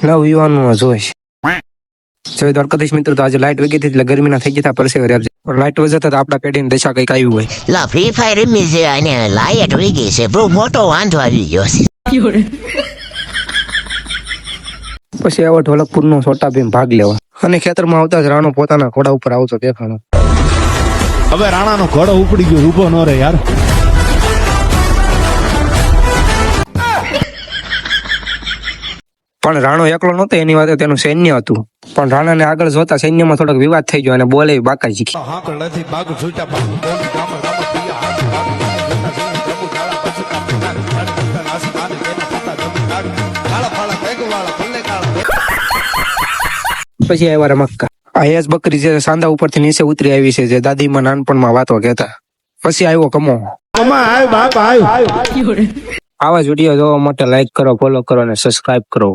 લવ યુવાનું જોઈશ જય દ્વારકાધીશ મિત્રો. તો આજે લાઈટ વગી હતી એટલે ગરમીના થઈ ગયા પરસેવે રેબજે. પણ લાઈટ વજે તો આપડા પેઢીની દશા કઈક આવી હોય. લા ફ્રી ફાયર રમી છે અને લાઈટ વહી ગઈ છે. બહુ મોટો વાંધો આવી ગયો છે. પછી આવો ઢોલકપુર નો છોટા ભીમ ભાગ લેવા અને ખેતરમાં આવતા જ રાણો પોતાના ઘોડા ઉપર આવતો દેખાણો. હવે રાણાનો ઘોડો ઉપડી ગયો, ઊભો ન રહે યાર. પણ રાણો એકલો નહોતો, એની વાત તેનું સૈન્ય હતું. પણ રાણાને આગળ જોતા સૈન્યમાં થોડોક વિવાદ થઈ ગયો અને બોલે બાકા શીખી. પછી આવ્યા રમક્કા. આ હેસ બકરી જે સાંદા ઉપરથી નીચે ઉતરી આવી છે, જે દાદીમાં નાનપણમાં વાતો કહેતા. પછી આવ્યો કમો. આવા જ વિડીયો જોવા માટે લાઈક કરો, ફોલો કરો અને સબસ્ક્રાઇબ કરો.